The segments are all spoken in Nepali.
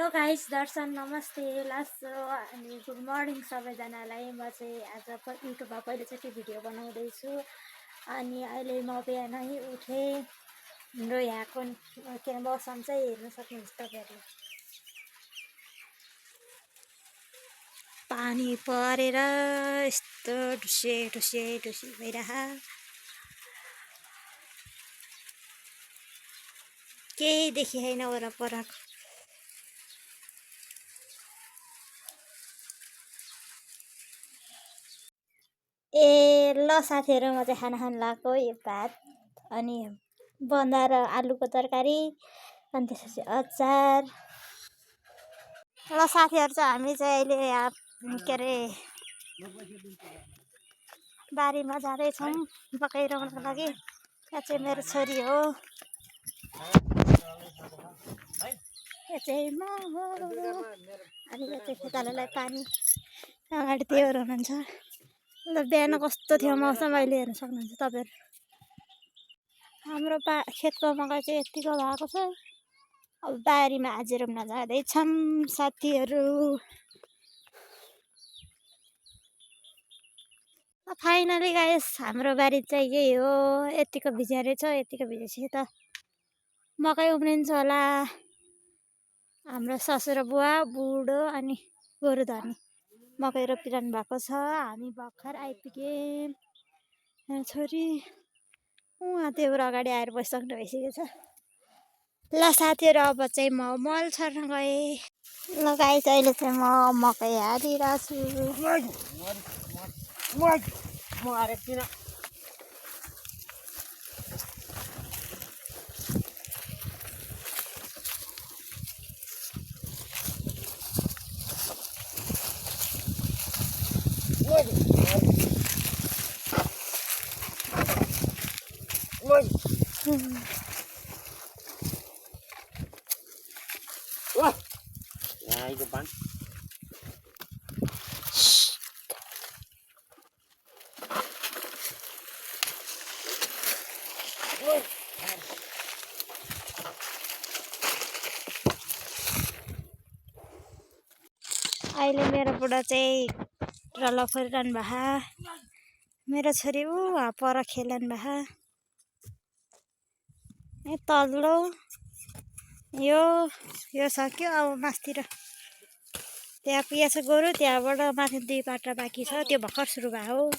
हेलो गाइस, दर्शन नमस्ते लासो अनि गुड मर्निङ सबैजनालाई। म चाहिँ आज युट्युबमा पहिलोचोटि भिडियो बनाउँदैछु। अनि अहिले म बिहानै उठेँ। हाम्रो यहाँको के मौसम चाहिँ हेर्न सक्नुहुन्छ तपाईँहरूले। पानी परेर यस्तो ढुसे ढुसे ढुसे भइरह। केही देखिएन वरपर। ए ल साथीहरू, म चाहिँ खाना खान लाग्यो। यो भात अनि बन्दा र आलुको तरकारी अनि त्यसपछि अचार। ल साथीहरू, चाहिँ हामी चाहिँ अहिले यहाँ के अरे बारीमा जाँदैछौँ मकै रोप्नको लागि। यहाँ चाहिँ मेरो छोरी हो, यो चाहिँ म हो। अनि यो चाहिँ खेतालालाई पानी अगाडि त्यो हुनुहुन्छ। ल बिहान कस्तो थियो मौसम, अहिले हेर्न सक्नुहुन्छ तपाईँहरू। हाम्रो खेतको मकै चाहिँ यतिको भएको छ। अब बारीमा आज रोप्न जाँदैछौँ साथीहरू। फाइनली गाइस, हाम्रो बारी चाहिँ यही हो। यतिको भिज्या रहेछ, यतिको भिजेपछि त मकै उम्रिन्छ होला। हाम्रो ससुर बुवा बुढो अनि गोरु धनी मकै रोपिरहनु भएको छ। हामी भर्खर आइपुग्यौँ। छोरी उहाँ त्यो अगाडि आएर बसिसक्नु भइसकेको छ। ल साथीहरू, अब चाहिँ म मल छर्न गएँ। ल गाइस, अहिले चाहिँ म मकै हालिरहेको छु। अहिले मेरो बुढा चाहिँ रल खोलिरहनु भएको। मेरो छोरी पर खेलिरहनु भएको। ए तल्लो यो सक्यो। अब मासतिर त्यहाँ पिया छ गोरु, त्यहाँबाट माथि 2 पाटा बाँकी छ, त्यो भर्खर सुरु भयो।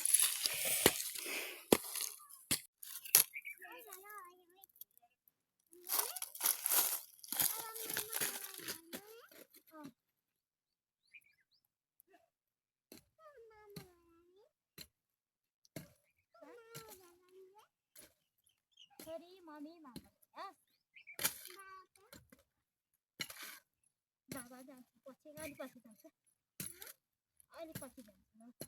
छोरी मम्मी मामा बाबा जान्छ पछि, अलि पछि जान्छ, अलि पछि जान्छ।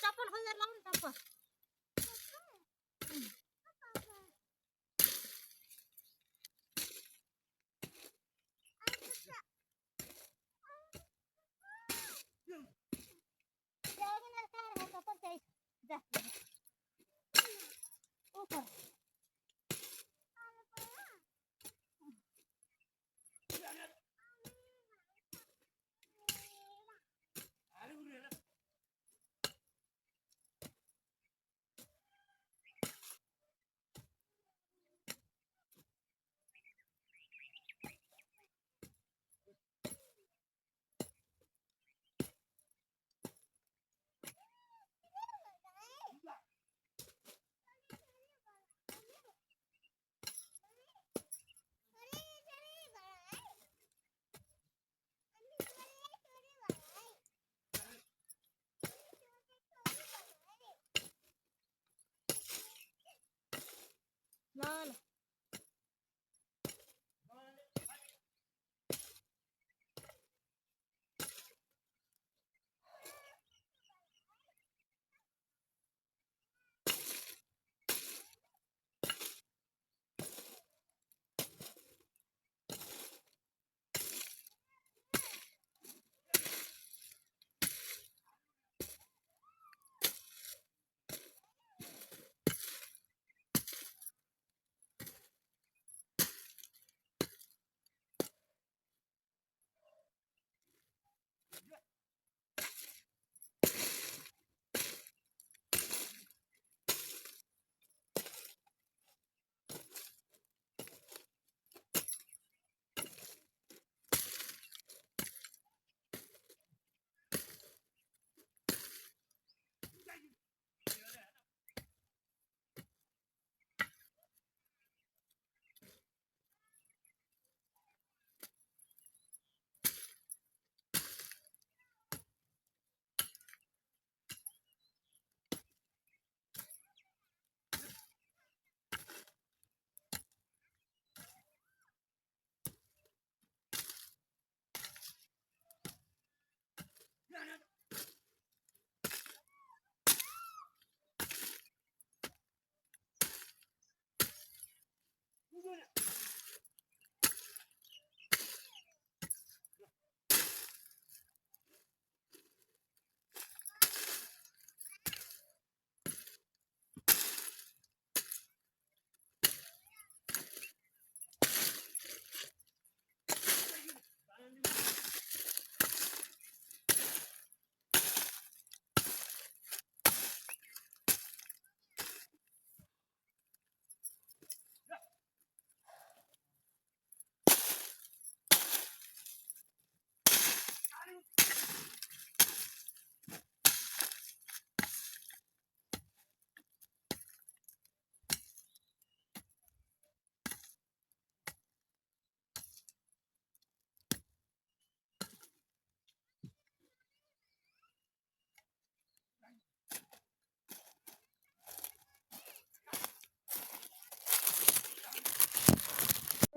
चप्पल खोलेर लाउनु चप्पल।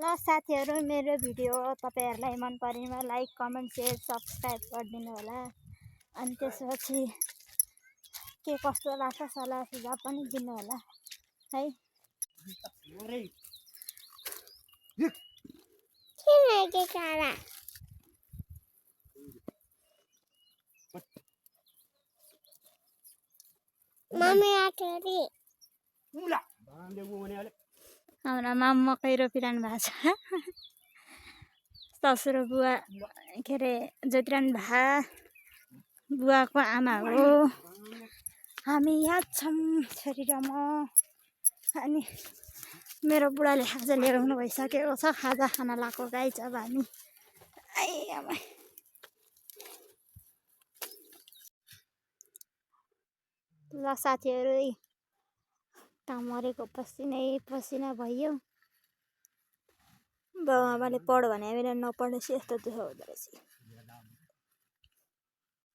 ल साथीहरू, मेरो भिडियो तपाईँहरूलाई मन परेमा लाइक कमेन्ट सेयर सब्सक्राइब गरिदिनु होला। अनि त्यसपछि के कस्तो लाग्छ सल्लाह सुझाव पनि दिनु होला है। हाम्रा मामा मकै रोपिरहनु भएको छ। ससुर बुवा के अरे जोतिरहनु भए बुवाको आमा हो। हामी यहाँ छौँ छोरी र म। अनि मेरो बुढाले खाजा लिएर आउनु भइसकेको छ। खाजा खान लगाएको गाइज अब हामी। ल साथीहरू, काम मरेको पसिना भयो। बाबुआमाले पढ भने हामीलाई नपढेपछि यस्तो दुःख हुँदो रहेछ।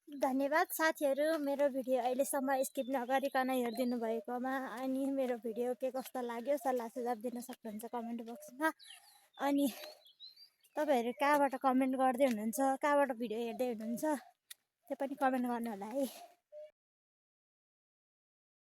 धन्यवाद साथीहरू, मेरो भिडियो अहिलेसम्म स्किप नगरिकन हेरिदिनु भएकोमा। अनि मेरो भिडियो के कस्तो लाग्यो सल्लाह सुझाव दिन सक्नुहुन्छ कमेन्ट बक्समा। अनि तपाईँहरू कहाँबाट कमेन्ट गर्दै हुनुहुन्छ, कहाँबाट भिडियो हेर्दै हुनुहुन्छ त्यो पनि कमेन्ट गर्नु होला है।